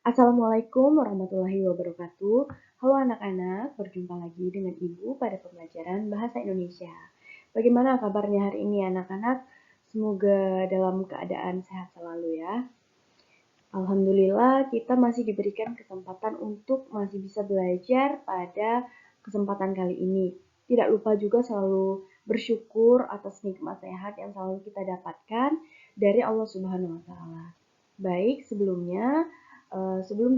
Assalamualaikum warahmatullahi wabarakatuh. Halo anak-anak, berjumpa lagi dengan Ibu pada pembelajaran Bahasa Indonesia. Bagaimana kabarnya hari ini anak-anak? Semoga dalam keadaan sehat selalu ya. Alhamdulillah kita masih diberikan kesempatan untuk masih bisa belajar pada kesempatan kali ini. Tidak lupa juga selalu bersyukur atas nikmat sehat yang selalu kita dapatkan dari Allah Subhanahu wa taala. Baik, sebelum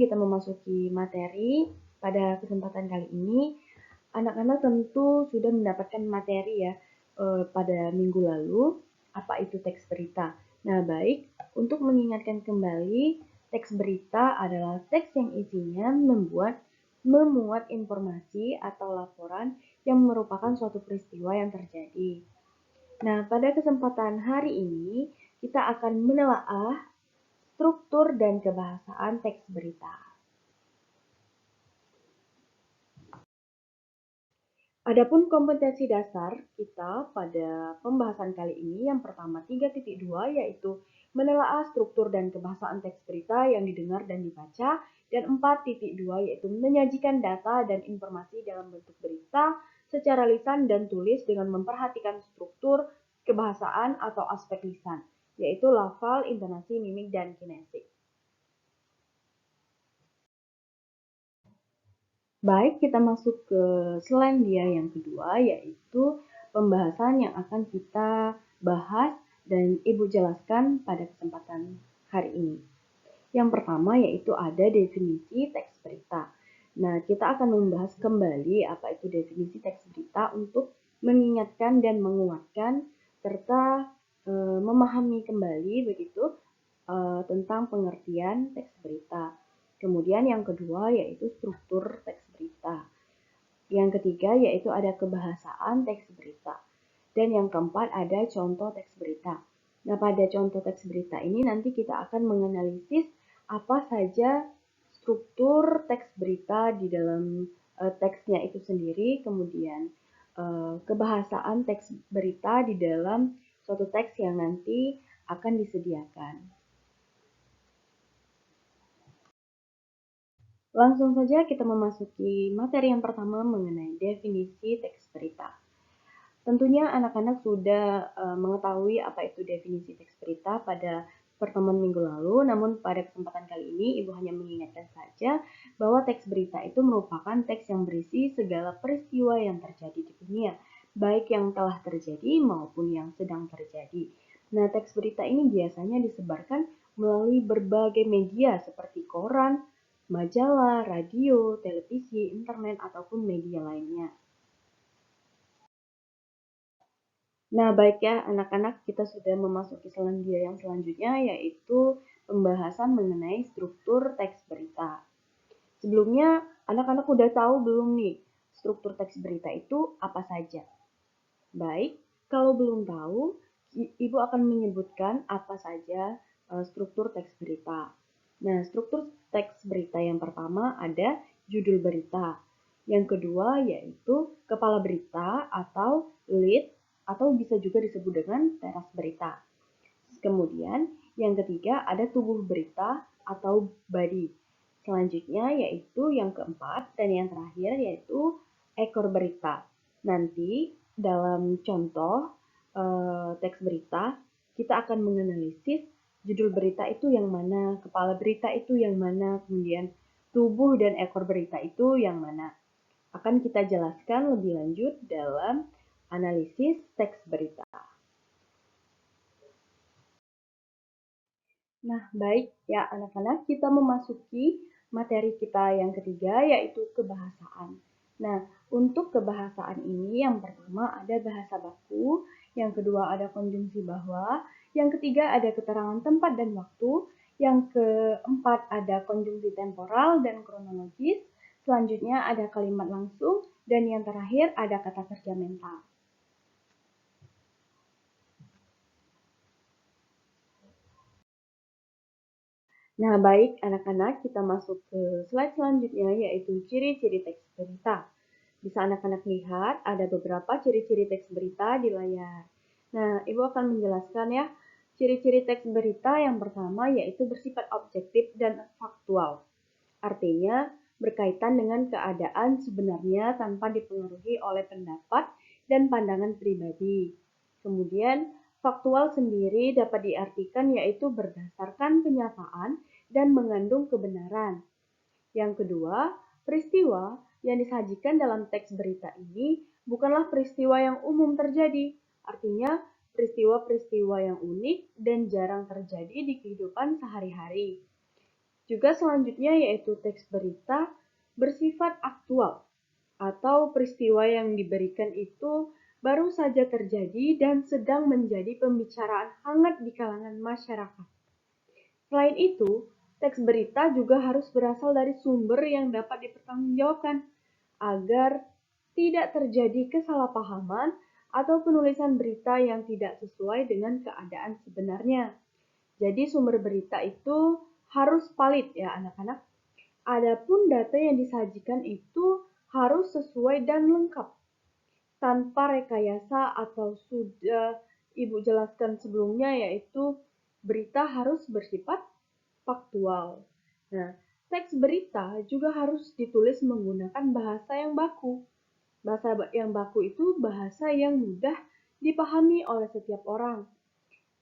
kita memasuki materi pada kesempatan kali ini, anak-anak tentu sudah mendapatkan materi ya pada minggu lalu, apa itu teks berita. Nah, baik, untuk mengingatkan kembali, teks berita adalah teks yang isinya memuat informasi atau laporan yang merupakan suatu peristiwa yang terjadi. Nah, pada kesempatan hari ini, kita akan menelaah struktur dan kebahasaan teks berita. Adapun kompetensi dasar kita pada pembahasan kali ini yang pertama 3.2 yaitu menelaah struktur dan kebahasaan teks berita yang didengar dan dibaca, dan 4.2 yaitu menyajikan data dan informasi dalam bentuk berita secara lisan dan tulis dengan memperhatikan struktur kebahasaan atau aspek lisan, yaitu lafal, intonasi, mimik, dan kinesik. Baik, kita masuk ke Selandia yang kedua, yaitu pembahasan yang akan kita bahas dan Ibu jelaskan pada kesempatan hari ini. Yang pertama yaitu ada definisi teks berita. Nah, kita akan membahas kembali apa itu definisi teks berita untuk mengingatkan dan menguatkan serta memahami kembali begitu tentang pengertian teks berita. Kemudian yang kedua yaitu struktur teks berita. Yang ketiga yaitu ada kebahasaan teks berita. Dan yang keempat ada contoh teks berita. Nah, pada contoh teks berita ini nanti kita akan menganalisis apa saja struktur teks berita di dalam teksnya itu sendiri, kemudian kebahasaan teks berita di dalam suatu teks yang nanti akan disediakan. Langsung saja kita memasuki materi yang pertama mengenai definisi teks berita. Tentunya anak-anak sudah mengetahui apa itu definisi teks berita pada pertemuan minggu lalu, namun pada kesempatan kali ini Ibu hanya mengingatkan saja bahwa teks berita itu merupakan teks yang berisi segala peristiwa yang terjadi di dunia, baik yang telah terjadi maupun yang sedang terjadi. Nah, teks berita ini biasanya disebarkan melalui berbagai media seperti koran, majalah, radio, televisi, internet, ataupun media lainnya. Nah, baik ya anak-anak, kita sudah memasuki Selandia yang selanjutnya, yaitu pembahasan mengenai struktur teks berita. Sebelumnya, anak-anak udah tahu belum nih, struktur teks berita itu apa saja? Baik, kalau belum tahu, Ibu akan menyebutkan apa saja struktur teks berita. Nah, struktur teks berita yang pertama ada judul berita. Yang kedua yaitu kepala berita atau lead, atau bisa juga disebut dengan teras berita. Kemudian yang ketiga ada tubuh berita atau body. Selanjutnya yaitu yang keempat dan yang terakhir yaitu ekor berita. Nanti dalam contoh teks berita kita akan menganalisis judul berita itu yang mana, kepala berita itu yang mana, kemudian tubuh dan ekor berita itu yang mana. Akan kita jelaskan lebih lanjut dalam analisis teks berita. Nah, baik ya anak-anak, kita memasuki materi kita yang ketiga yaitu kebahasaan. Nah, untuk kebahasaan ini yang pertama ada bahasa baku, yang kedua ada konjungsi bahwa, yang ketiga ada keterangan tempat dan waktu, yang keempat ada konjungsi temporal dan kronologis, selanjutnya ada kalimat langsung, dan yang terakhir ada kata kerja mental. Nah, baik anak-anak, kita masuk ke slide selanjutnya yaitu ciri-ciri teks berita. Bisa anak-anak lihat ada beberapa ciri-ciri teks berita di layar. Nah, Ibu akan menjelaskan ya. Ciri-ciri teks berita yang pertama yaitu bersifat objektif dan faktual. Artinya, berkaitan dengan keadaan sebenarnya tanpa dipengaruhi oleh pendapat dan pandangan pribadi. Kemudian, faktual sendiri dapat diartikan yaitu berdasarkan kenyataan dan mengandung kebenaran. Yang kedua, peristiwa yang disajikan dalam teks berita ini bukanlah peristiwa yang umum terjadi. Artinya, peristiwa-peristiwa yang unik dan jarang terjadi di kehidupan sehari-hari. Juga selanjutnya yaitu teks berita bersifat aktual atau peristiwa yang diberikan itu baru saja terjadi dan sedang menjadi pembicaraan hangat di kalangan masyarakat. Selain itu, teks berita juga harus berasal dari sumber yang dapat dipertanggungjawabkan agar tidak terjadi kesalahpahaman atau penulisan berita yang tidak sesuai dengan keadaan sebenarnya. Jadi sumber berita itu harus valid ya anak-anak. Adapun data yang disajikan itu harus sesuai dan lengkap tanpa rekayasa atau sudah Ibu jelaskan sebelumnya yaitu berita harus bersifat faktual. Nah, teks berita juga harus ditulis menggunakan bahasa yang baku. Bahasa yang baku itu bahasa yang mudah dipahami oleh setiap orang,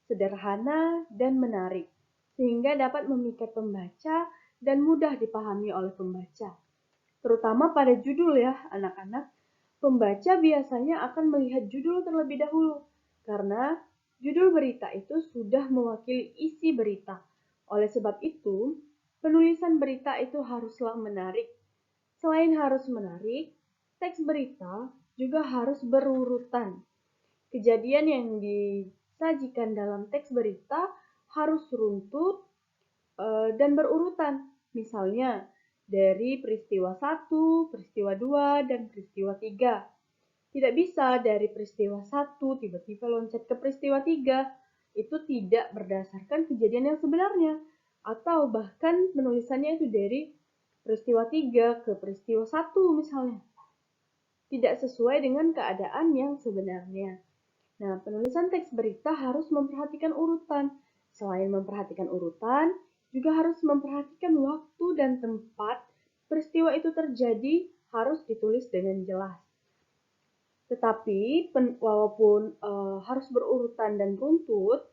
sederhana dan menarik, sehingga dapat memikat pembaca dan mudah dipahami oleh pembaca. Terutama pada judul ya, anak-anak. Pembaca biasanya akan melihat judul terlebih dahulu, karena judul berita itu sudah mewakili isi berita. Oleh sebab itu, penulisan berita itu haruslah menarik. Selain harus menarik, teks berita juga harus berurutan. Kejadian yang disajikan dalam teks berita harus runtut dan berurutan. Misalnya, dari peristiwa 1, peristiwa 2, dan peristiwa 3. Tidak bisa dari peristiwa 1 tiba-tiba loncat ke peristiwa 3. Itu tidak berdasarkan kejadian yang sebenarnya. Atau bahkan penulisannya itu dari peristiwa 3 ke peristiwa 1 misalnya. Tidak sesuai dengan keadaan yang sebenarnya. Nah, penulisan teks berita harus memperhatikan urutan. Selain memperhatikan urutan, juga harus memperhatikan waktu dan tempat peristiwa itu terjadi harus ditulis dengan jelas. Tetapi walaupun harus berurutan dan runtut,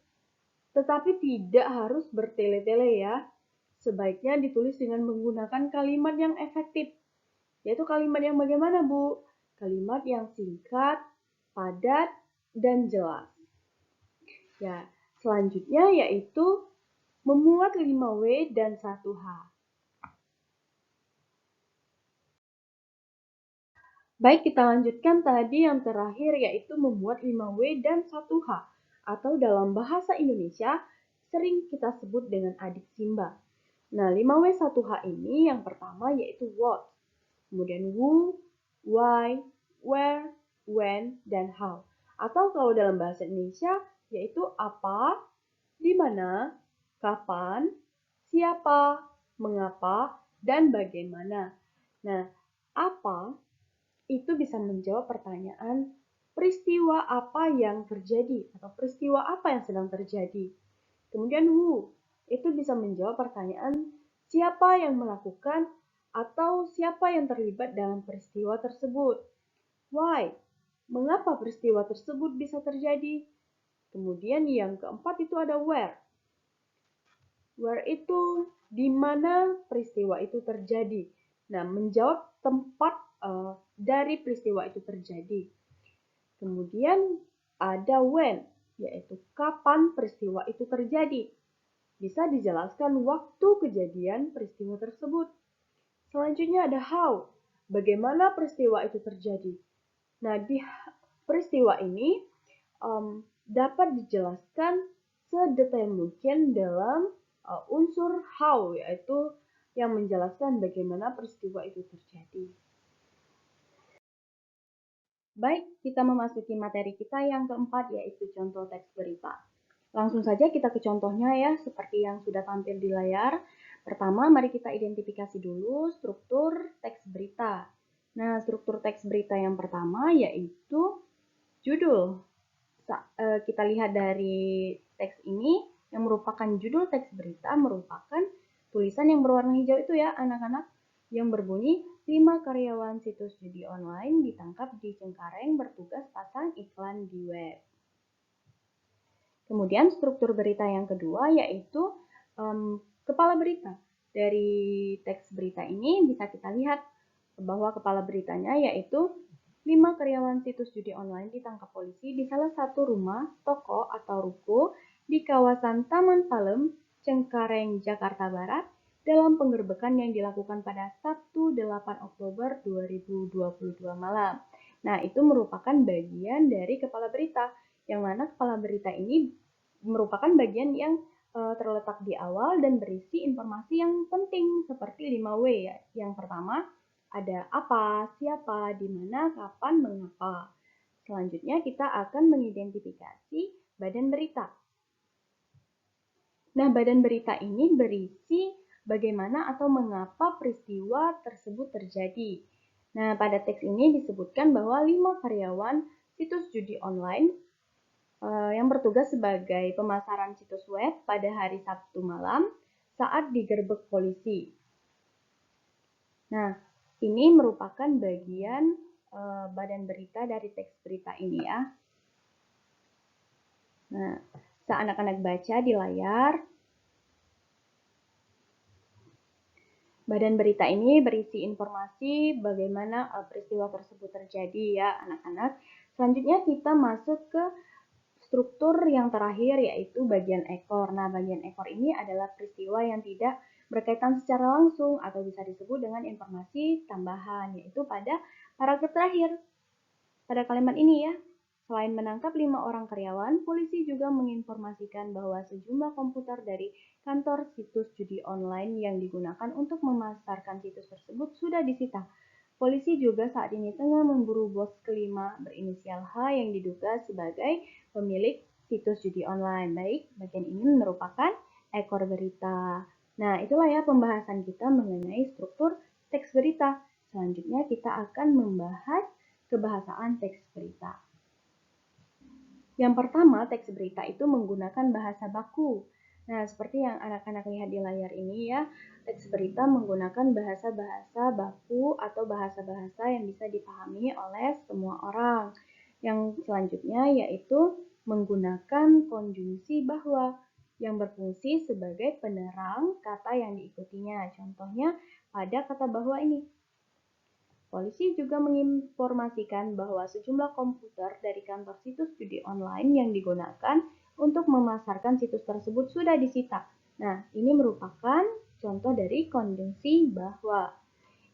tetapi tidak harus bertele-tele ya. Sebaiknya ditulis dengan menggunakan kalimat yang efektif. Yaitu kalimat yang bagaimana, Bu? Kalimat yang singkat, padat, dan jelas. Ya, selanjutnya yaitu memuat 5W dan 1H. Baik, kita lanjutkan tadi yang terakhir yaitu memuat 5W dan 1H. Atau dalam bahasa Indonesia sering kita sebut dengan adik Simba. Nah, 5W 1H ini yang pertama yaitu what. Kemudian who, why, where, when, dan how. Atau kalau dalam bahasa Indonesia yaitu apa, di mana, kapan, siapa, mengapa, dan bagaimana. Nah, apa itu bisa menjawab pertanyaan peristiwa apa yang terjadi atau peristiwa apa yang sedang terjadi. Kemudian who itu bisa menjawab pertanyaan siapa yang melakukan atau siapa yang terlibat dalam peristiwa tersebut. Why? Mengapa peristiwa tersebut bisa terjadi? Kemudian yang keempat itu ada where. Where itu di mana peristiwa itu terjadi. Nah, menjawab tempat dari peristiwa itu terjadi. Kemudian ada when, yaitu kapan peristiwa itu terjadi. Bisa dijelaskan waktu kejadian peristiwa tersebut. Selanjutnya ada how, bagaimana peristiwa itu terjadi. Nah, di peristiwa ini dapat dijelaskan sedetail mungkin dalam unsur how, yaitu yang menjelaskan bagaimana peristiwa itu terjadi. Baik, kita memasuki materi kita yang keempat, yaitu contoh teks berita. Langsung saja kita ke contohnya ya, seperti yang sudah tampil di layar. Pertama, mari kita identifikasi dulu struktur teks berita. Nah, struktur teks berita yang pertama yaitu judul. Kita lihat dari teks ini, yang merupakan judul teks berita merupakan tulisan yang berwarna hijau itu ya anak-anak, yang berbunyi 5 karyawan situs judi online ditangkap di Cengkareng bertugas pasang iklan di web. Kemudian struktur berita yang kedua yaitu kepala berita. Dari teks berita ini bisa kita lihat bahwa kepala beritanya yaitu 5 karyawan situs judi online ditangkap polisi di salah satu rumah, toko, atau ruko di kawasan Taman Palem, Cengkareng, Jakarta Barat dalam penggerbekan yang dilakukan pada Sabtu 8 Oktober 2022 malam. Nah, itu merupakan bagian dari kepala berita, yang mana kepala berita ini merupakan bagian yang terletak di awal dan berisi informasi yang penting seperti 5W ya. Yang pertama, ada apa, siapa, di mana, kapan, mengapa. Selanjutnya kita akan mengidentifikasi badan berita. Nah, badan berita ini berisi bagaimana atau mengapa peristiwa tersebut terjadi. Nah, pada teks ini disebutkan bahwa 5 karyawan situs judi online yang bertugas sebagai pemasaran situs web pada hari Sabtu malam saat digerebek polisi. Nah, ini merupakan bagian badan berita dari teks berita ini ya. Nah, saat anak-anak baca di layar, badan berita ini berisi informasi bagaimana peristiwa tersebut terjadi ya anak-anak. Selanjutnya kita masuk ke struktur yang terakhir yaitu bagian ekor. Nah, bagian ekor ini adalah peristiwa yang tidak berkaitan secara langsung atau bisa disebut dengan informasi tambahan, yaitu pada paragraf terakhir. Pada kalimat ini ya, selain menangkap 5 orang karyawan, polisi juga menginformasikan bahwa sejumlah komputer dari kantor situs judi online yang digunakan untuk memasarkan situs tersebut sudah disita. Polisi juga saat ini tengah memburu bos kelima berinisial H yang diduga sebagai pemilik situs judi online. Baik, bagian ini merupakan ekor berita. Nah, itulah ya pembahasan kita mengenai struktur teks berita. Selanjutnya kita akan membahas kebahasaan teks berita. Yang pertama, teks berita itu menggunakan bahasa baku. Nah, seperti yang anak-anak lihat di layar ini ya, teks berita menggunakan bahasa-bahasa baku atau bahasa-bahasa yang bisa dipahami oleh semua orang. Yang selanjutnya yaitu menggunakan konjungsi bahwa yang berfungsi sebagai penerang kata yang diikutinya. Contohnya pada kata bahwa ini. Polisi juga menginformasikan bahwa sejumlah komputer dari kantor situs judi online yang digunakan untuk memasarkan situs tersebut sudah disita. Nah, ini merupakan contoh dari konjungsi bahwa.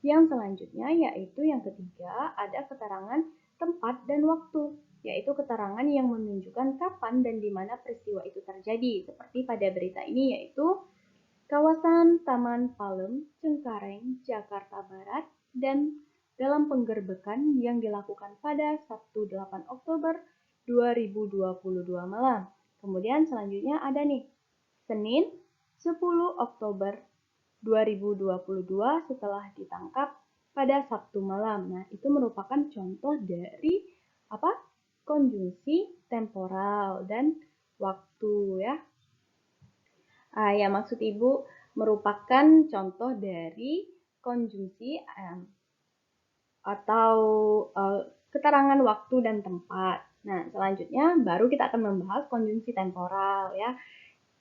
Yang selanjutnya yaitu yang ketiga ada keterangan tempat dan waktu, yaitu keterangan yang menunjukkan kapan dan di mana peristiwa itu terjadi. Seperti pada berita ini yaitu kawasan Taman Palem, Cengkareng, Jakarta Barat dan dalam penggerbekan yang dilakukan pada Sabtu 8 Oktober 2022 malam. Kemudian selanjutnya ada nih, Senin 10 Oktober 2022 setelah ditangkap pada Sabtu malam. Nah, itu merupakan contoh dari apa? Konjungsi temporal dan waktu ya. Ya, maksud Ibu merupakan contoh dari konjungsi atau keterangan waktu dan tempat. Nah, selanjutnya baru kita akan membahas konjungsi temporal ya.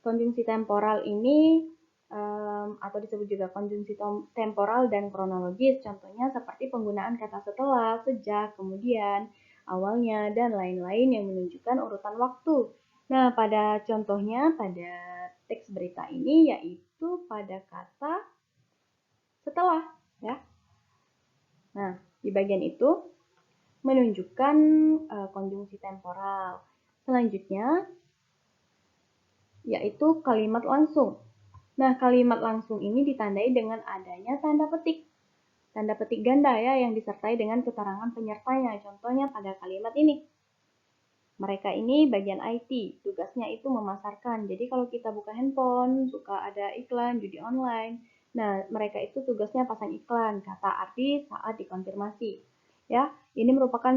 Konjungsi temporal ini atau disebut juga konjungsi temporal dan kronologis. Contohnya seperti penggunaan kata setelah, sejak, kemudian, awalnya, dan lain-lain yang menunjukkan urutan waktu. Nah, pada contohnya pada teks berita ini yaitu pada kata setelah ya. Nah, di bagian itu menunjukkan konjungsi temporal. Selanjutnya yaitu kalimat langsung. Nah, kalimat langsung ini ditandai dengan adanya tanda petik. Tanda petik ganda ya yang disertai dengan keterangan penyertanya. Contohnya pada kalimat ini. Mereka ini bagian IT, tugasnya itu memasarkan. Jadi kalau kita buka handphone, suka ada iklan judi online. Nah, mereka itu tugasnya pasang iklan, kata arti saat dikonfirmasi. Ya, ini merupakan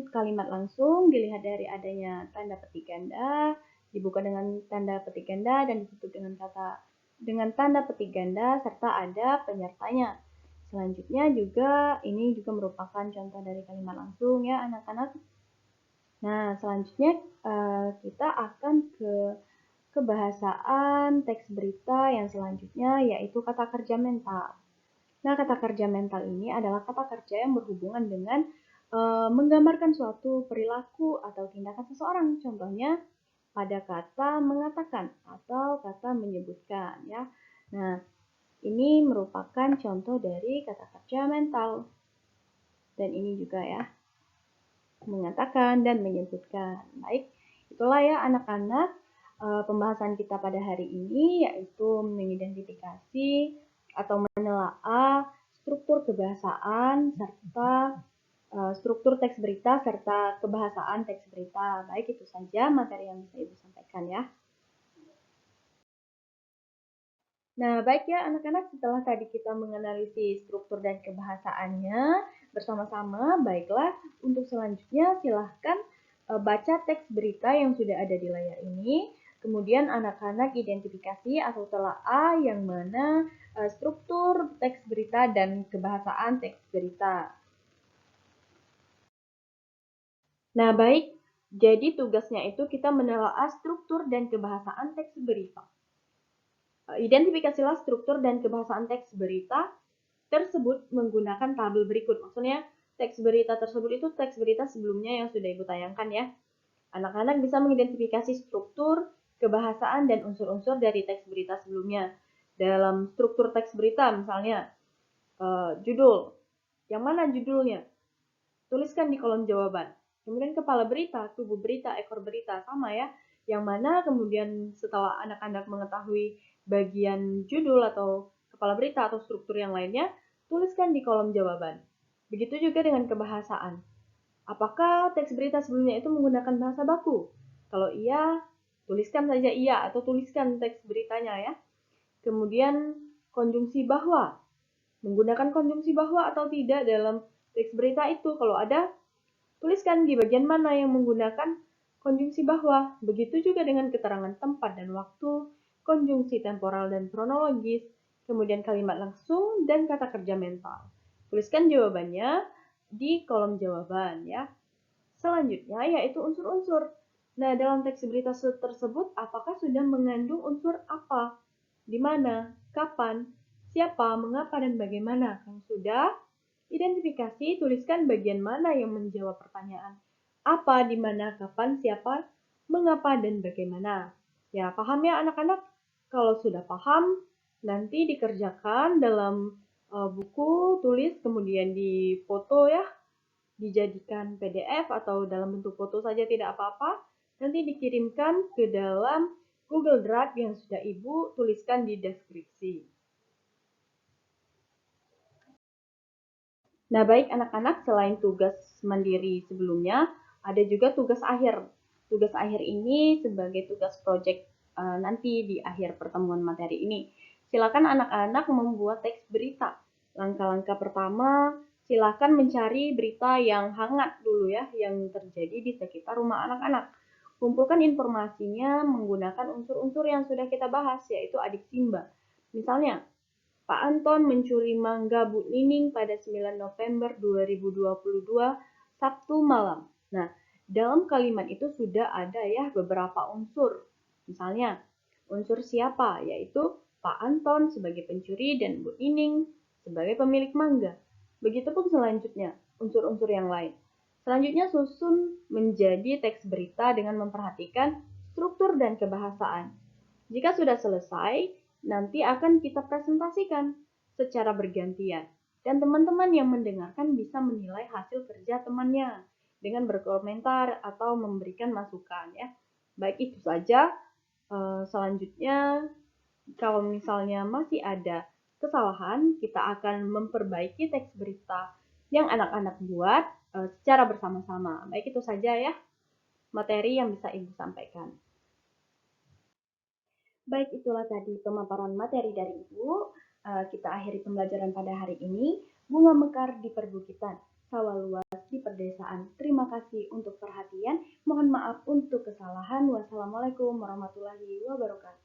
kalimat langsung dilihat dari adanya tanda petik ganda, dibuka dengan tanda petik ganda dan ditutup dengan kata dengan tanda petik ganda serta ada penyertanya. Selanjutnya juga ini juga merupakan contoh dari kalimat langsung ya anak-anak. Nah, selanjutnya kita akan ke kebahasaan teks berita yang selanjutnya yaitu kata kerja mental. Nah, kata kerja mental ini adalah kata kerja yang berhubungan dengan menggambarkan suatu perilaku atau tindakan seseorang. Contohnya pada kata mengatakan atau kata menyebutkan ya. Nah, ini merupakan contoh dari kata kerja mental. Dan ini juga ya, mengatakan dan menyebutkan. Baik, itulah ya anak-anak pembahasan kita pada hari ini yaitu mengidentifikasi atau menelaah struktur kebahasaan serta struktur teks berita serta kebahasaan teks berita. Baik, itu saja materi yang bisa Ibu sampaikan ya. Nah, baik ya anak-anak, setelah tadi kita menganalisis struktur dan kebahasaannya bersama-sama, baiklah untuk selanjutnya silahkan baca teks berita yang sudah ada di layar ini. Kemudian anak-anak identifikasi atau telaah yang mana struktur teks berita dan kebahasaan teks berita. Nah, baik. Jadi tugasnya itu kita menelaah struktur dan kebahasaan teks berita. Identifikasilah struktur dan kebahasaan teks berita tersebut menggunakan tabel berikut. Maksudnya, teks berita tersebut itu teks berita sebelumnya yang sudah Ibu tayangkan ya. Anak-anak bisa mengidentifikasi struktur, kebahasaan, dan unsur-unsur dari teks berita sebelumnya. Dalam struktur teks berita, misalnya, judul. Yang mana judulnya? Tuliskan di kolom jawaban. Kemudian kepala berita, tubuh berita, ekor berita, sama ya. Yang mana kemudian setelah anak-anak mengetahui bagian judul atau kepala berita atau struktur yang lainnya, tuliskan di kolom jawaban. Begitu juga dengan kebahasaan. Apakah teks berita sebelumnya itu menggunakan bahasa baku? Kalau iya, tuliskan saja iya atau tuliskan teks beritanya ya. Kemudian konjungsi bahwa. Menggunakan konjungsi bahwa atau tidak dalam teks berita itu. Kalau ada, tuliskan di bagian mana yang menggunakan konjungsi bahwa. Begitu juga dengan keterangan tempat dan waktu, konjungsi temporal dan kronologis, kemudian kalimat langsung, dan kata kerja mental. Tuliskan jawabannya di kolom jawaban ya. Selanjutnya yaitu unsur-unsur. Nah, dalam teks berita tersebut apakah sudah mengandung unsur apa, di mana, kapan, siapa, mengapa, dan bagaimana? Kalau sudah, identifikasi, tuliskan bagian mana yang menjawab pertanyaan. Apa, di mana, kapan, siapa, mengapa, dan bagaimana. Ya, paham ya anak-anak? Kalau sudah paham, nanti dikerjakan dalam buku, tulis, kemudian difoto ya, dijadikan PDF atau dalam bentuk foto saja tidak apa-apa. Nanti dikirimkan ke dalam Google Drive yang sudah Ibu tuliskan di deskripsi. Nah, baik anak-anak, selain tugas mandiri sebelumnya, ada juga tugas akhir. Tugas akhir ini sebagai tugas project nanti di akhir pertemuan materi ini. Silakan anak-anak membuat teks berita. Langkah-langkah pertama, silakan mencari berita yang hangat dulu ya, yang terjadi di sekitar rumah anak-anak. Kumpulkan informasinya menggunakan unsur-unsur yang sudah kita bahas, yaitu adik Simba. Misalnya, Pak Anton mencuri mangga Bu Nining pada 9 November 2022 Sabtu malam. Nah, dalam kalimat itu sudah ada ya beberapa unsur. Misalnya, unsur siapa, yaitu Pak Anton sebagai pencuri dan Bu Nining sebagai pemilik mangga. Begitupun selanjutnya, unsur-unsur yang lain. Selanjutnya susun menjadi teks berita dengan memperhatikan struktur dan kebahasaan. Jika sudah selesai, nanti akan kita presentasikan secara bergantian. Dan teman-teman yang mendengarkan bisa menilai hasil kerja temannya dengan berkomentar atau memberikan masukan ya. Baik, itu saja. Selanjutnya, kalau misalnya masih ada kesalahan, kita akan memperbaiki teks berita yang anak-anak buat secara bersama-sama. Baik, itu saja ya materi yang bisa Ibu sampaikan. Baik, itulah tadi pemaparan materi dari Ibu. Kita akhiri pembelajaran pada hari ini. Bunga mekar di perbukitan, sawah luas di perdesaan. Terima kasih untuk perhatian. Mohon maaf untuk kesalahan. Wassalamualaikum warahmatullahi wabarakatuh.